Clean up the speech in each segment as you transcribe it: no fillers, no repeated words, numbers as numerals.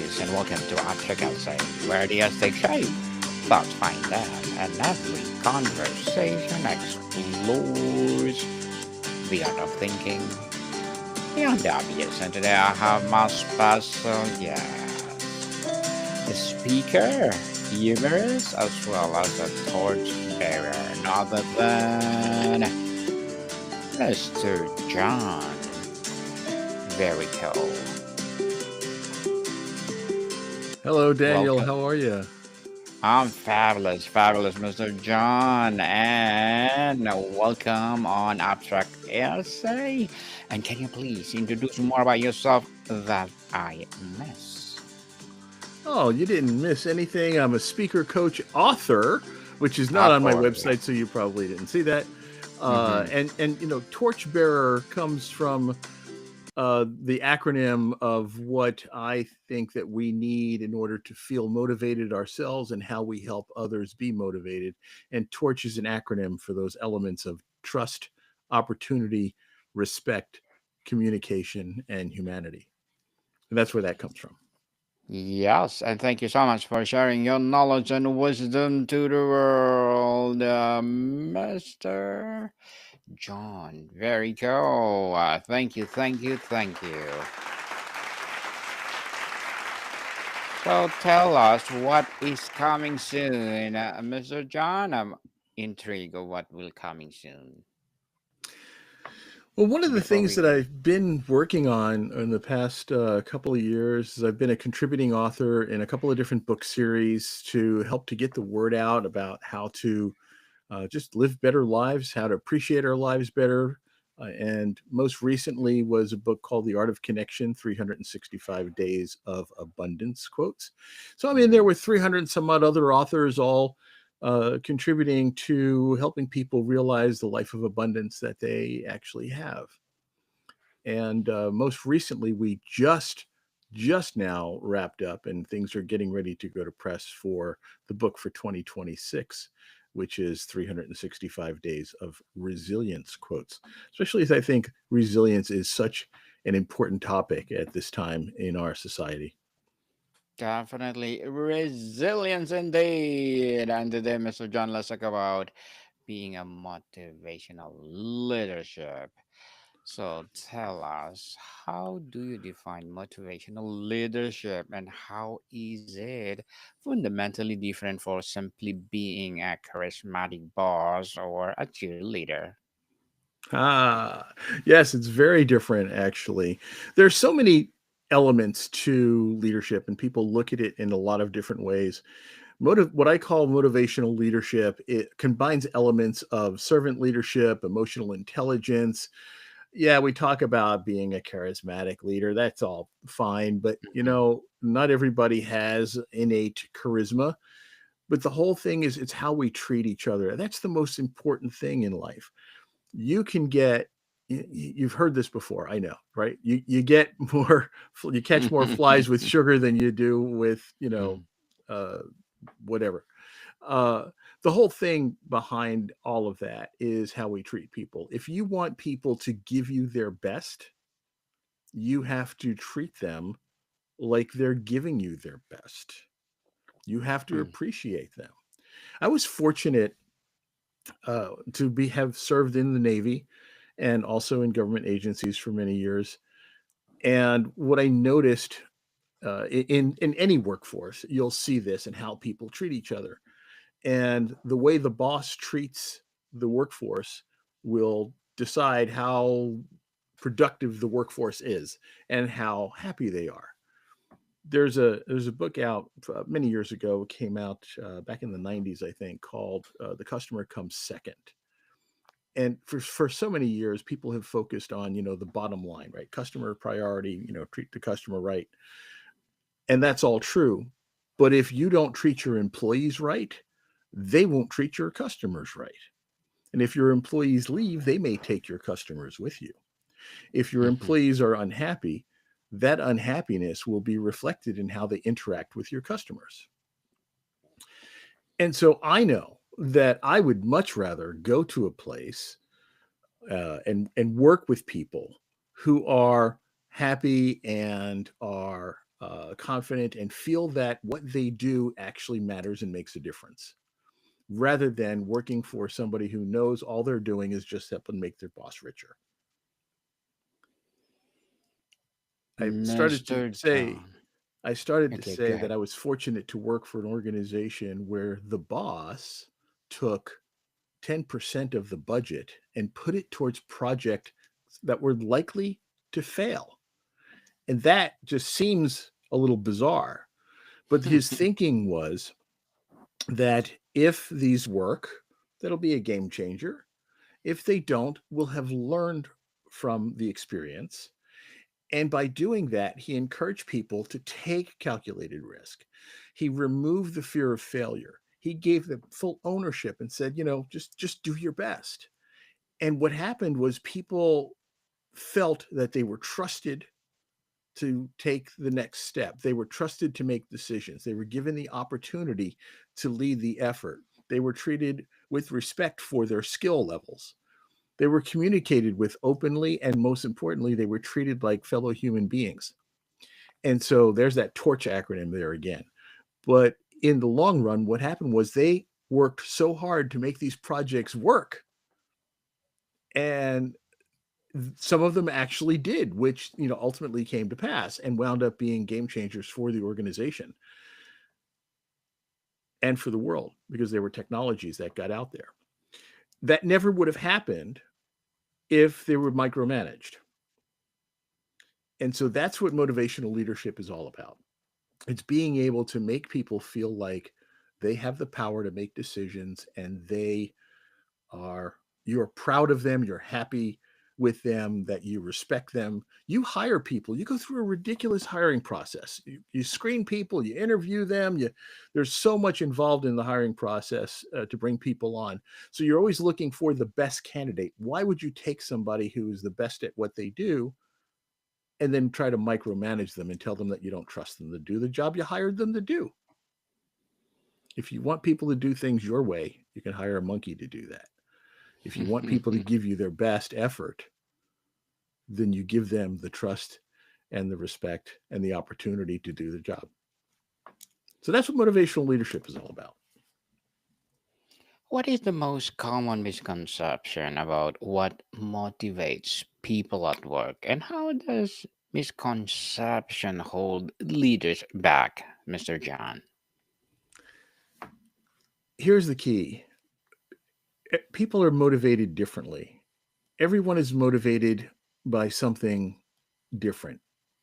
guys, and welcome to Abstract Outside, where ideas take shape, thoughts find depth, and every conversation explores the art of thinking beyond the obvious. And today I have my special guest, a speaker, humorist, as well as a torch bearer, none other than Mr. John Verrico. Hello, Daniel. Welcome. How are you? I'm fabulous, fabulous, Mr. John, and welcome on Abstract Essay. And can you please introduce more about yourself that I miss? Oh, you didn't miss anything. I'm a speaker, coach, author, which is not Of on my course, yeah. website, so you probably didn't see that. Mm-hmm. Torchbearer comes from the acronym of what I think that we need in order to feel motivated ourselves and how we help others be motivated. And torch is an acronym for those elements of trust, opportunity, respect, communication, and humanity. And that's where that comes from. Yes, and thank you so much for sharing your knowledge and wisdom to the world, Mr. John. Very cool. Thank you, thank you, thank you. So tell us what is coming soon, Mr. John. I'm intrigued of what will coming soon. Well, one of the Before things we that go. I've been working on in the past couple of years is I've been a contributing author in a couple of different book series to help to get the word out about how to just live better lives, how to appreciate our lives better. And most recently was a book called The Art of Connection 365 Days of Abundance Quotes. So I'm in there Mhm. with 300 and some odd other authors, all contributing to helping people realize the life of abundance that they actually have. And most recently, we just now wrapped up, and things are getting ready to go to press for the book for 2026, which is 365 Days of Resilience Quotes. Especially as I think resilience is such an important topic at this time in our society. Definitely resilience indeed. And today, Mr. John, let's talk about being a motivational leadership. So tell us, how do you define motivational leadership and how is it fundamentally different for simply being a charismatic boss or a cheerleader? Ah, yes, it's very different, actually. There's so many elements to leadership, and people look at it in a lot of different ways. What I call motivational leadership, it combines elements of servant leadership, emotional intelligence. Yeah, we talk about being a charismatic leader. That's all fine, but Mhm. not everybody has innate charisma. But the whole thing is it's how we treat each other. That's the most important thing in life. You can get you've heard this before, I know, right? You get more you catch more flies with sugar than you do with, uh whatever. Uh, the whole thing behind all of that is how we treat people. If you want people to give you their best, you have to treat them like they're giving you their best. You have to Mm. appreciate them. I was fortunate to be have served in the Navy and also in government agencies for many years. And what I noticed in any workforce, you'll see this in how people treat each other. And the way the boss treats the workforce will decide how productive the workforce is and how happy they are. There's a book out many years ago, came out back in the 90s, I think, called The Customer Comes Second. And for so many years, people have focused on, the bottom line, right? Customer priority, treat the customer right. And that's all true. But if you don't treat your employees right, they won't treat your customers right. And if your employees leave, they may take your customers with you. If your Mhm. employees are unhappy, that unhappiness will be reflected in how they interact with your customers. And so I know that I would much rather go to a place and work with people who are happy and are confident and feel that what they do actually matters and makes a difference, rather than working for somebody who knows all they're doing is just help and make their boss richer. I started to Mr. say John. I started to Okay, go say that ahead. I was fortunate to work for an organization where the boss took 10% of the budget and put it towards projects that were likely to fail. And that just seems a little bizarre. But his thinking was that if these work, that'll be a game changer. If they don't, we'll have learned from the experience. And by doing that, he encouraged people to take calculated risk. He removed the fear of failure. He gave them full ownership and said, just do your best. And what happened was people felt that they were trusted to take the next step. They were trusted to make decisions. They were given the opportunity to lead the effort. They were treated with respect for their skill levels. They were communicated with openly, and most importantly, they were treated like fellow human beings. And so there's that TORCH acronym there again. But in the long run, what happened was they worked so hard to make these projects work. And some of them actually did, which ultimately came to pass and wound up being game changers for the organization and for the world, because there were technologies that got out there. That never would have happened if they were micromanaged. And so that's what motivational leadership is all about. It's being able to make people feel like they have the power to make decisions, and you're proud of them, you're happy with them, that you respect them. You hire people, you go through a ridiculous hiring process. You screen people, you interview them, there's so much involved in the hiring process to bring people on. So you're always looking for the best candidate. Why would you take somebody who is the best at what they do and then try to micromanage them and tell them that you don't trust them to do the job you hired them to do? If you want people to do things your way, you can hire a monkey to do that. If you want people to give you their best effort, then you give them the trust and the respect and the opportunity to do the job. So that's what motivational leadership is all about. What is the most common misconception about what motivates people at work, and how does misconception hold leaders back, Mr. John? Here's the key: people are motivated differently. Everyone is motivated by something different.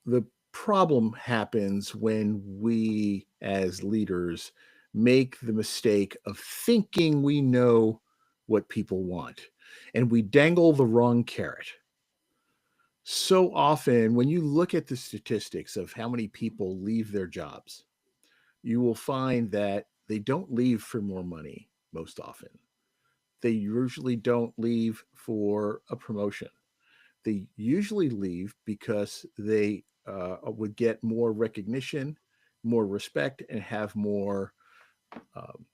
The problem happens when we, as leaders, make the mistake of thinking we know what people want, and we dangle the wrong carrot. So often, when you look at the statistics of how many people leave their jobs, you will find that they don't leave for more money most often. They usually don't leave for a promotion. They usually leave because they would get more recognition, more respect, and have more um,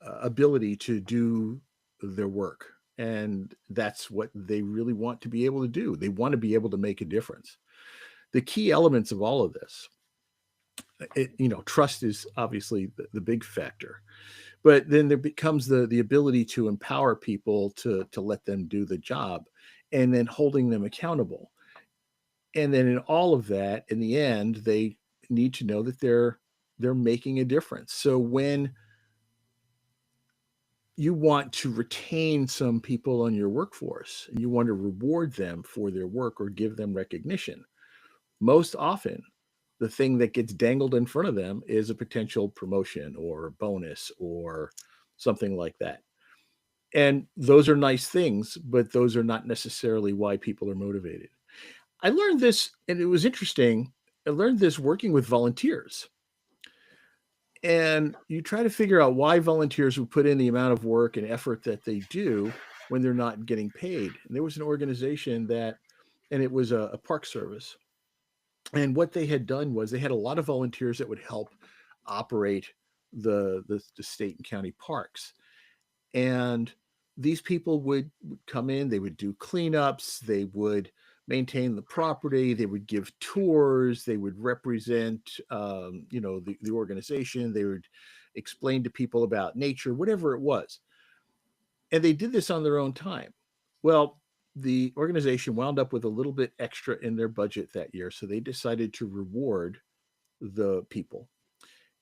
ability to do their work. And that's what they really want to be able to do. They want to be able to make a difference. The key elements of all of this, trust is obviously the big factor, but then there becomes the ability to empower people to let them do the job, and then holding them accountable. And then in all of that, in the end, they need to know that they're making a difference. So when you want to retain some people on your workforce and you want to reward them for their work or give them recognition, most often the thing that gets dangled in front of them is a potential promotion or a bonus or something like that. And those are nice things, but those are not necessarily why people are motivated. I learned this, and it was interesting. I learned this working with volunteers. And you try to figure out why volunteers would put in the amount of work and effort that they do when they're not getting paid. And there was an organization and it was a park service. And what they had done was they had a lot of volunteers that would help operate the state and county parks. And these people would come in, they would do cleanups, they would maintain the property. They would give tours. They would represent, the organization. They would explain to people about nature, whatever it was. And they did this on their own time. Well, the organization wound up with a little bit extra in their budget that year, so they decided to reward the people.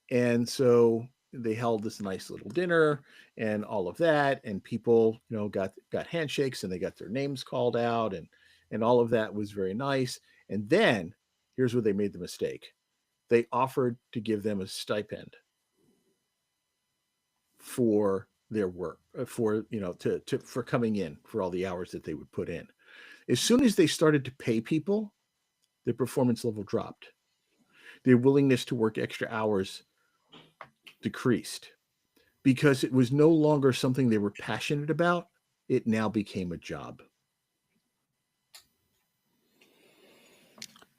And so they held this nice little dinner and all of that, and people, got handshakes and they got their names called out, and all of that was very nice. And then here's where they made the mistake. They offered to give them a stipend for their work, for for coming in for all the hours that they would put in. As soon as they started to pay people, their performance level dropped. Their willingness to work extra hours decreased because it was no longer something they were passionate about. It now became a job.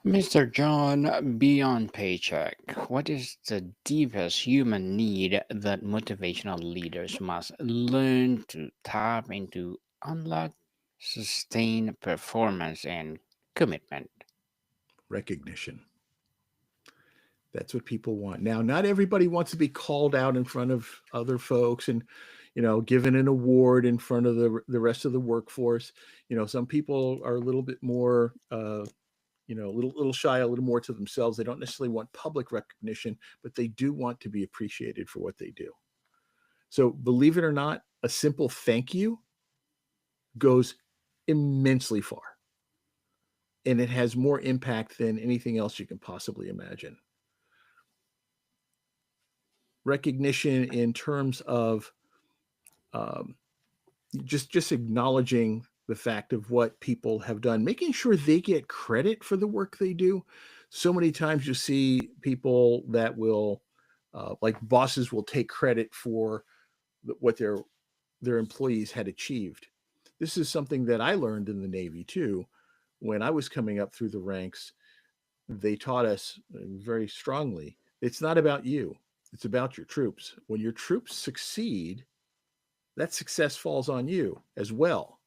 Mr. John, beyond paycheck, what is the deepest human need that motivational leaders must learn to tap into, unlock sustained performance and commitment? Recognition. That's what people want. Now, not everybody wants to be called out in front of other folks and, given an award in front of the rest of the workforce. Some people are a little bit more, a little shy, a little more to themselves. They don't necessarily want public recognition, but they do want to be appreciated for what they do. So, believe it or not, a simple thank you goes immensely far, and it has more impact than anything else you can possibly imagine. Recognition in terms of um, just acknowledging the fact of what people have done, making sure they get credit for the work they do. So many times you see people that will, like bosses, will take credit for what their employees had achieved. This is something that I learned in the Navy too. When I was coming up through the ranks, they taught us very strongly, it's not about you, it's about your troops. When your troops succeed, that success falls on you as well.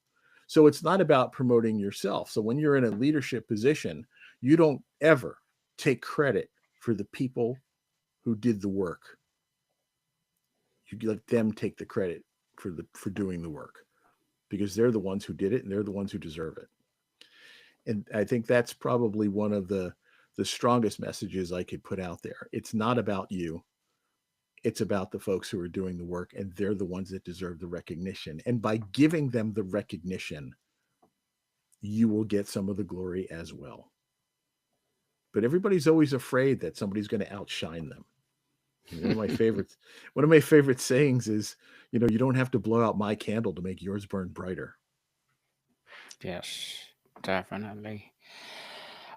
So it's not about promoting yourself. So when you're in a leadership position, you don't ever take credit for the people who did the work. You let them take the credit for doing the work, because they're the ones who did it and they're the ones who deserve it. And I think that's probably one of the strongest messages I could put out there. It's not about you. It's about the folks who are doing the work, and they're the ones that deserve the recognition. And by giving them the recognition, you will get some of the glory as well. But everybody's always afraid that somebody's going to outshine them. One of my favorite sayings is, you don't have to blow out my candle to make yours burn brighter. Yes, definitely.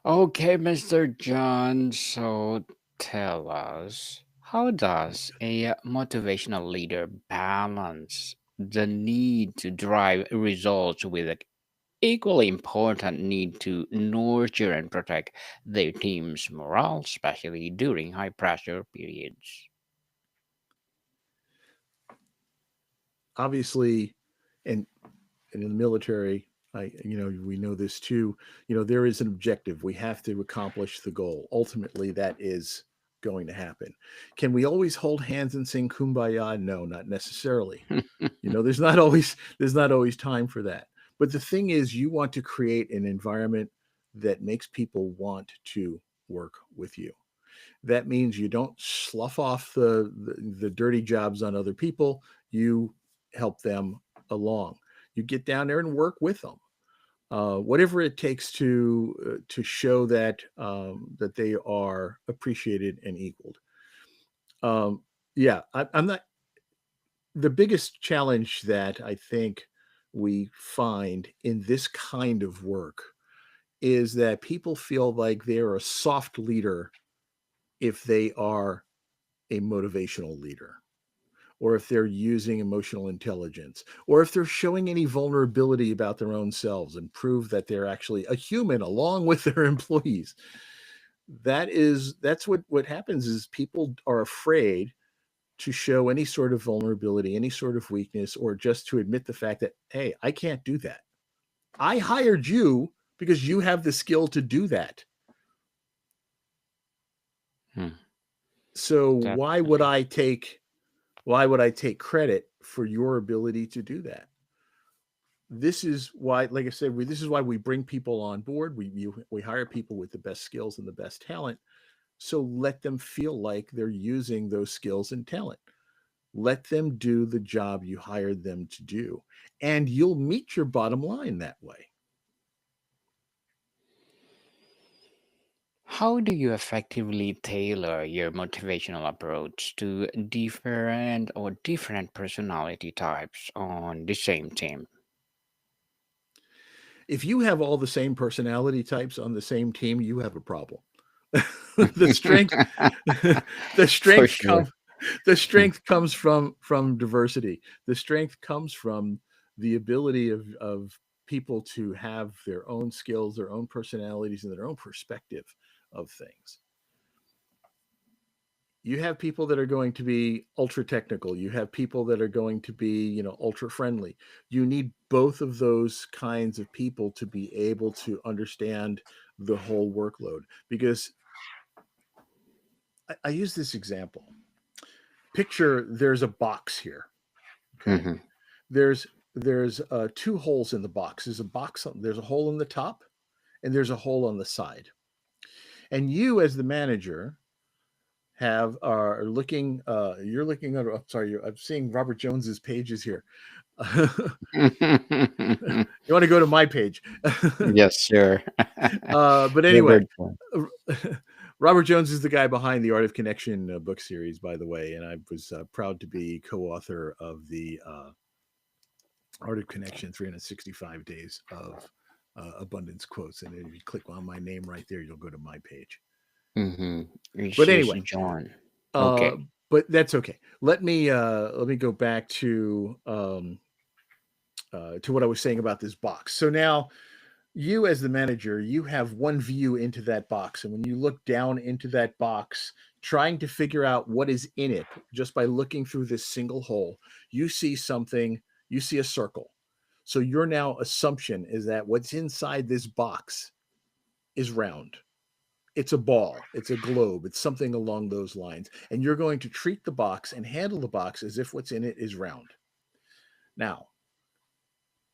Okay, Mr. John, so tell us, how does a motivational leader balance the need to drive results with the equally important need to nurture and protect their team's morale, especially during high pressure periods? Obviously, and in the military, we know this too. There is an objective. We have to accomplish the goal. Ultimately, that is going to happen. Can we always hold hands and sing "Kumbaya"? No, not necessarily. There's not always time for that. But the thing is, you want to create an environment that makes people want to work with you. That means you don't slough off the dirty jobs on other people. You help them along. You get down there and work with them. Whatever it takes to show that they are appreciated and equaled. Yeah, I'm not. The biggest challenge that I think we find in this kind of work is that people feel like they're a soft leader if they are a motivational leader, or if they're using emotional intelligence, or if they're showing any vulnerability about their own selves and prove that they're actually a human along with their employees. That's what happens is people are afraid to show any sort of vulnerability, any sort of weakness, or just to admit the fact that, hey, I can't do that. I hired you because you have the skill to do that. Hmm. So Definitely. why would I take credit for your ability to do that? This is why, like I said, this is why we bring people on board. We hire people with the best skills and the best talent. So let them feel like they're using those skills and talent. Let them do the job you hired them to do, and you'll meet your bottom line that way. How do you effectively tailor your motivational approach to different personality types on the same team? If you have all the same personality types on the same team, you have a problem. the strength the For strength sure. comes the strength comes from diversity. The strength comes from the ability of people to have their own skills, their own personalities, and their own perspective of things. You have people that are going to be ultra technical. You have people that are going to be, ultra friendly. You need both of those kinds of people to be able to understand the whole workload. Because I use this example. Picture there's a box here. Okay. Hmm. There's two holes in the box. There's a hole in the top and there's a hole on the side. And you as the manager are looking you're looking at, I'm sorry, I'm seeing Robert Jones's pages here. You want to go to my page. Yes, sure. But anyway, Favorite one. Robert Jones is the guy behind the Art of Connection book series, by the way, and I was proud to be co-author of the Art of Connection 365 days of abundance quotes. And if you click on my name right there, you'll go to my page. Mm-hmm. It's But just anyway, John. uh, Okay. but that's okay. Let me go back to what I was saying about this box. So now you as the manager, you have one view into that box. And when you look down into that box, trying to figure out what is in it just by looking through this single hole, you see something, you see a circle. So your now assumption is that what's inside this box is round. It's a ball, it's a globe, it's something along those lines. And you're going to treat the box and handle the box as if what's in it is round. Now,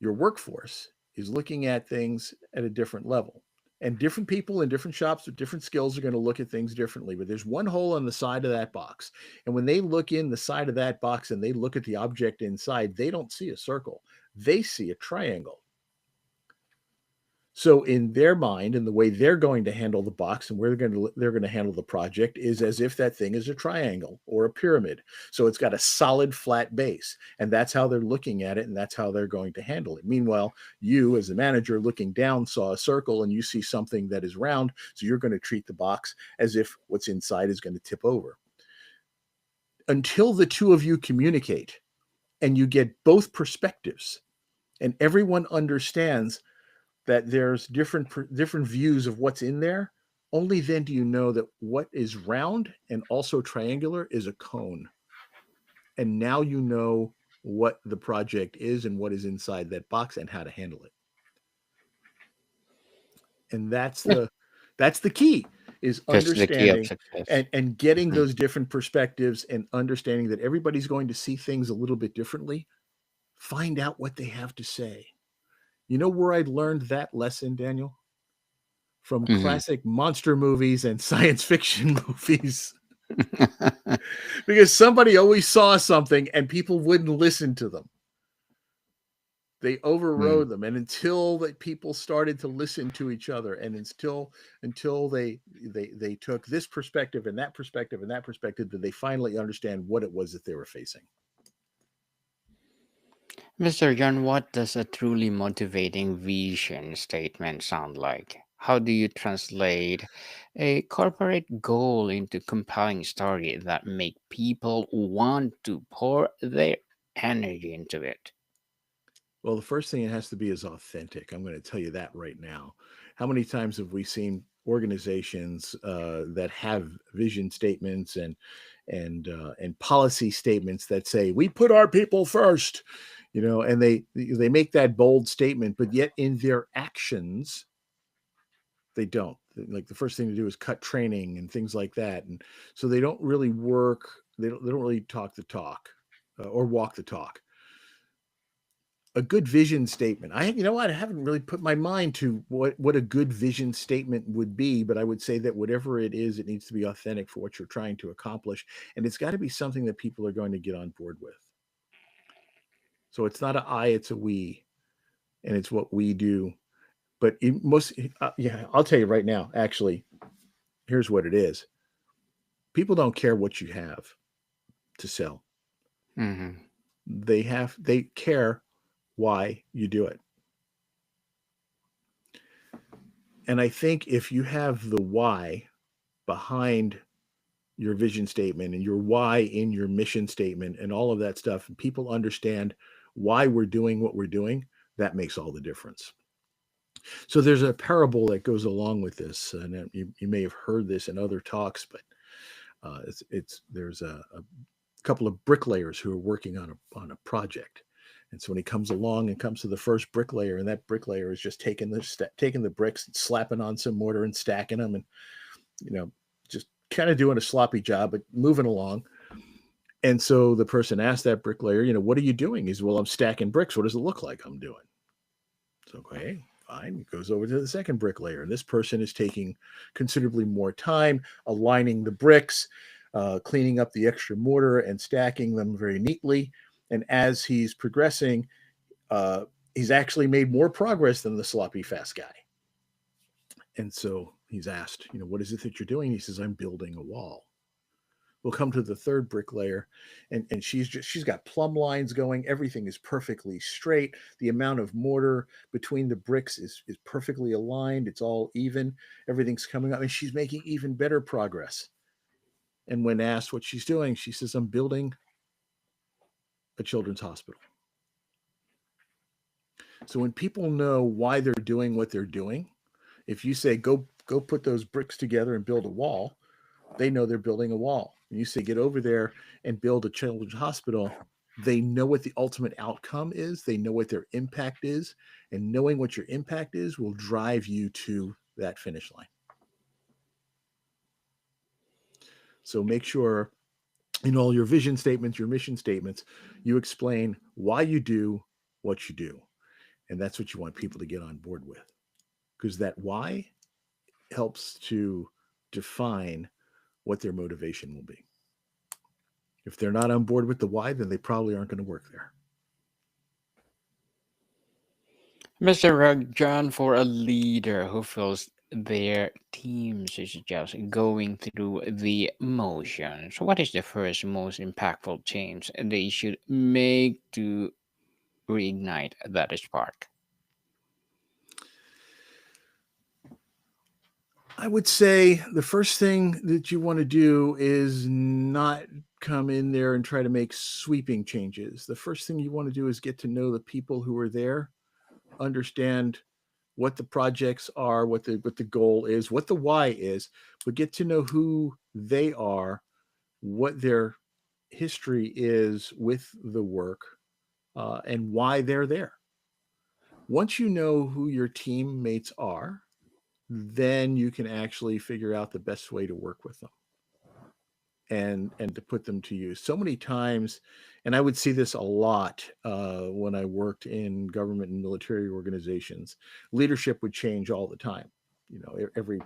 your workforce is looking at things at a different level. And different people in different shops with different skills are going to look at things differently. But there's one hole on the side of that box. And when they look in the side of that box and they look at the object inside, they don't see a circle, they see a triangle. So in their mind, and the way they're going to handle the box and where they're going to handle the project is as if that thing is a triangle or a pyramid. So it's got a solid flat base, and that's how they're looking at it, and that's how they're going to handle it. Meanwhile, you as the manager looking down saw a circle and you see something that is round, so you're going to treat the box as if what's inside is going to tip over. Until the two of you communicate and you get both perspectives and everyone understands that there's different views of what's in there, only then do you know that what is round and also triangular is a cone. And now you know what the project is and what is inside that box and how to handle it. And that's the key, is That's the key of understanding success. and getting Mhm. those different perspectives and understanding that everybody's going to see things a little bit differently. Find out what they have to say. You know where I learned that lesson, Daniel? From Mhm. classic monster movies and science fiction movies. Because somebody always saw something and people wouldn't listen to them. They Mm. overrode them, and until that people started to listen to each other, and until they took this perspective and that perspective and that perspective, that they finally understand what it was that they were facing. Mr. John, what does a truly motivating vision statement sound like? How do you translate a corporate goal into compelling story that make people want to pour their energy into it? Well, the first thing it has to be is authentic. I'm going to tell you that right now. How many times have we seen organizations that have vision statements and policy statements that say we put our people first, and they make that bold statement, but yet in their actions They don't. Like the first thing to do is cut training and things like that, and so they don't really work. They don't really talk the talk or walk the talk. A good vision statement. You know what? I haven't really put my mind to what a good vision statement would be, but I would say that whatever it is, it needs to be authentic for what you're trying to accomplish, and it's got to be something that people are going to get on board with. So it's not a I, it's a we, and it's what we do. But yeah, I'll tell you right now. Actually, here's what it is: people don't care what you have to sell. Mm-hmm. They care why you do it. And I think if you have the why behind your vision statement and your why in your mission statement and all of that stuff, and people understand why we're doing what we're doing, that makes all the difference. So there's a parable that goes along with this, and you may have heard this in other talks, but it's there's a couple of bricklayers who are working on a project. And so when he comes along and comes to the first bricklayer, and that bricklayer is just taking the bricks and slapping on some mortar and stacking them, and you know, just kind of doing a sloppy job, but moving along. And so the person asked that bricklayer, what are you doing? He's, well, I'm stacking bricks. What does it look like I'm doing? So, okay, fine. He goes over to the second bricklayer, and this person is taking considerably more time aligning the bricks, cleaning up the extra mortar, and stacking them very neatly. And as he's progressing, he's actually made more progress than the sloppy fast guy. And so he's asked, what is it that you're doing? He says, I'm building a wall. We'll come to the third bricklayer, and she's got plumb lines going. Everything is perfectly straight. The amount of mortar between the bricks is perfectly aligned. It's all even. Everything's coming up, and she's making even better progress. And when asked what she's doing, she says, I'm building a children's hospital. So when people know why they're doing what they're doing, if you say, go put those bricks together and build a wall, they know they're building a wall. When you say, get over there and build a children's hospital, they know what the ultimate outcome is. They know what their impact is. And knowing what your impact is will drive you to that finish line. So make sure in all your vision statements, your mission statements, you explain why you do what you do. And that's what you want people to get on board with. Because that why helps to define what their motivation will be. If they're not on board with the why, then they probably aren't going to work there. Mr. John, for a leader who feels their teams is just going through the motions, what is the first most impactful change they should make to reignite that spark? I would say the first thing that you want to do is not come in there and try to make sweeping changes. The first thing you want to do is get to know the people who are there, understand what the projects are, what the goal is, what the why is, but get to know who they are, what their history is with the work, and why they're there. Once you know who your teammates are, then you can actually figure out the best way to work with them and to put them to use. So many times, and I would see this a lot when I worked in government and military organizations, leadership would change all the time. Every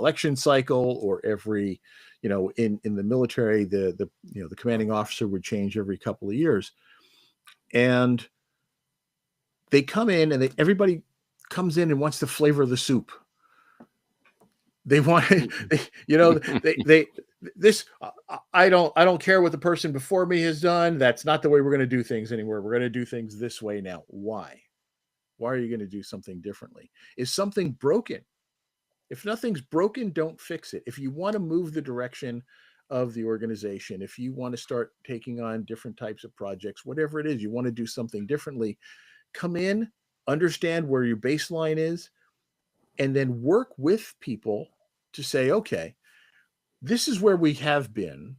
election cycle, or every, in the military, the commanding officer would change every couple of years, and they come in and everybody comes in and wants the flavor of the soup. They want, they this. I don't care what the person before me has done. That's not the way we're going to do things anymore. We're going to do things this way now. Why? Why are you going to do something differently? Is something broken? If nothing's broken, don't fix it. If you want to move the direction of the organization, if you want to start taking on different types of projects, whatever it is, you want to do something differently, come in, understand where your baseline is, and then work with people to say, okay, this is where we have been.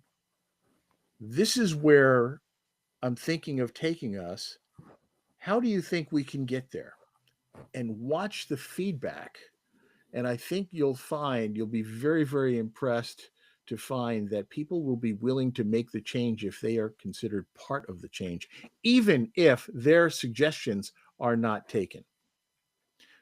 This is where I'm thinking of taking us. How do you think we can get there? And watch the feedback And I think you'll be very, very impressed to find that people will be willing to make the change if they are considered part of the change, even if their suggestions are not taken.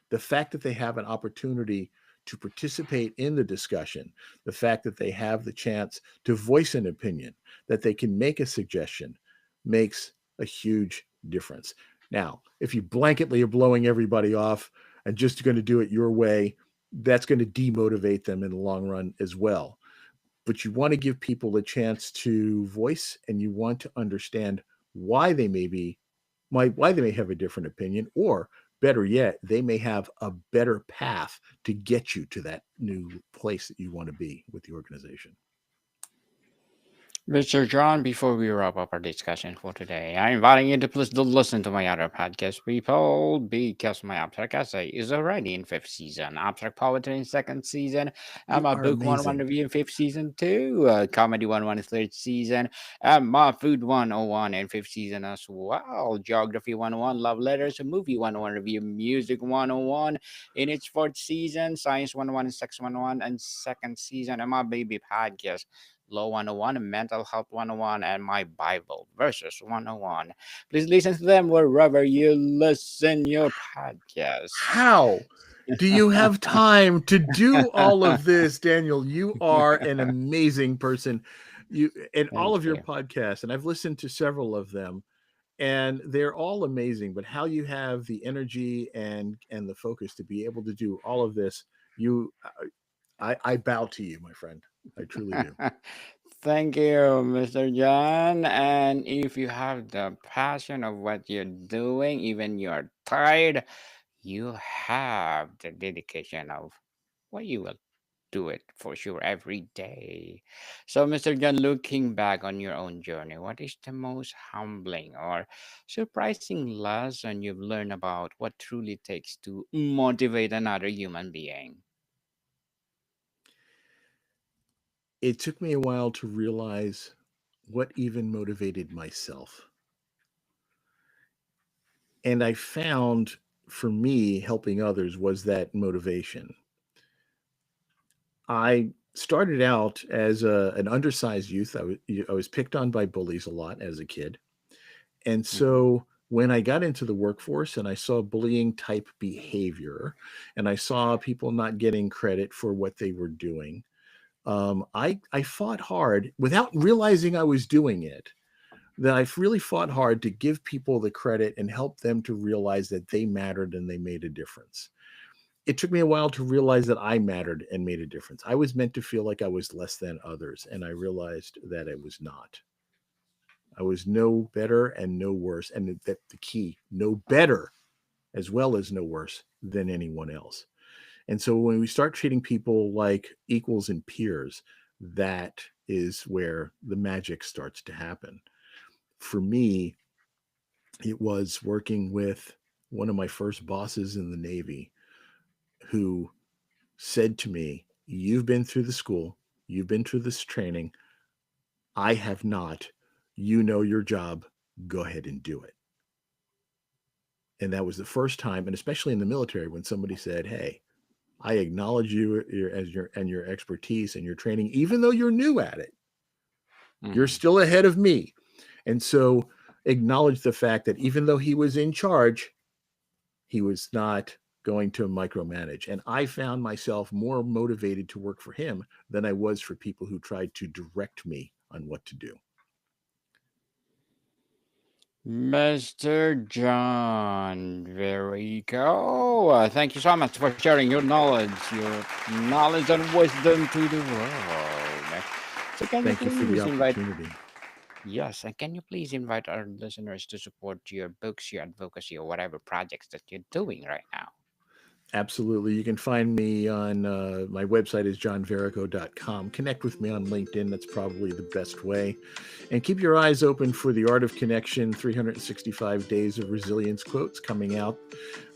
The fact that they have an opportunity to participate in the discussion, the fact that they have the chance to voice an opinion, that they can make a suggestion, makes a huge difference. Now, if you blanketly are blowing everybody off and just going to do it your way, that's going to demotivate them in the long run as well. But you want to give people a chance to voice, and you want to understand why they may be why they may have a different opinion, or better yet, they may have a better path to get you to that new place that you want to be with the organization. Mr. John, before we wrap up our discussion for today, I'm inviting you to please do listen to my other podcast, people, because my Abstract Essay is already in fifth season, Abstract Poetry in second season, and You my are Book 101 amazing. review in fifth season too, Comedy 101 in third season, and my Food 101 in fifth season as well, Geography 101, Love Letters, Movie 101 review, Music 101 in its fourth season, Science 101 in Sex 101 and second season, and my baby podcast. Law 101, Mental Health 101, and My Bible Verses 101. Please listen to them wherever you listen your podcasts. How do you have time to do all of this, Daniel? You are an amazing person. You and all Thank of your you. podcasts, and I've listened to several of them, and they're all amazing. But how you have the energy and the focus to be able to do all of this, you I bow to you, my friend. I truly do. Thank you, Mr. John. And if you have the passion of what you're doing, even you're tired, you have the dedication of what you will do it for sure every day. So, Mr. John, looking back on your own journey, what is the most humbling or surprising lesson you've learned about what truly takes to motivate another human being? It took me a while to realize what even motivated myself. And I found for me, helping others was that motivation. I started out as an undersized youth. I was picked on by bullies a lot as a kid. And Mm-hmm. so when I got into the workforce and I saw bullying type behavior and I saw people not getting credit for what they were doing, I fought hard without realizing I was doing it. That I really fought hard to give people the credit and help them to realize that they mattered and they made a difference. It took me a while to realize that I mattered and made a difference. I was meant to feel like I was less than others, and I realized that I was not. I was no better and no worse, and that the key, no better as well as no worse than anyone else. And so when we start treating people like equals and peers, that is where the magic starts to happen. For me, it was working with one of my first bosses in the Navy who said to me, "You've been through the school, you've been through this training. I have not. You know your job. Go ahead and do it." And that was the first time, and especially in the military, when somebody said, "Hey, I acknowledge you as your expertise and your training, even though you're new at it. You're Mm-hmm. still ahead of me." And so acknowledge the fact that even though he was in charge, he was not going to micromanage. And I found myself more motivated to work for him than I was for people who tried to direct me on what to do. Mr. John Verrico, thank you so much for sharing your knowledge and wisdom to the world. So, can you Thank you for the please invite opportunity. Yes, and can you please invite our listeners to support your books, your advocacy, or whatever projects that you're doing right now? Absolutely. You can find me on my website is johnverrico.com. Connect with me on LinkedIn. That's probably the best way. And keep your eyes open for the Art of Connection 365 Days of Resilience quotes coming out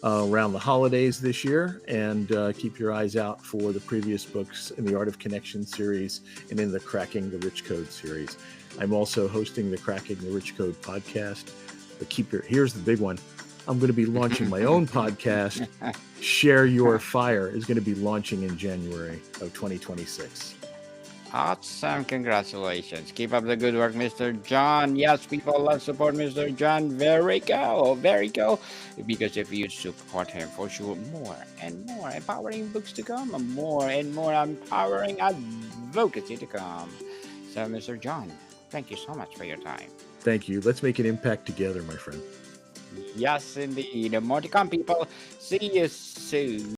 around the holidays this year. And keep your eyes out for the previous books in the Art of Connection series and in the Cracking the Rich Code series. I'm also hosting the Cracking the Rich Code podcast. But here's the big one. I'm going to be launching my own podcast. Share Your Fire is going to be launching in January of 2026. Awesome. Congratulations. Keep up the good work, Mr. John. Yes, people, let's support Mr. John Verrico. Because if you support him, for sure, more and more empowering books to come, more and more empowering advocacy to come. So, Mr. John, thank you so much for your time. Thank you. Let's make an impact together, my friend. Yes, indeed. More to come, people. See you soon.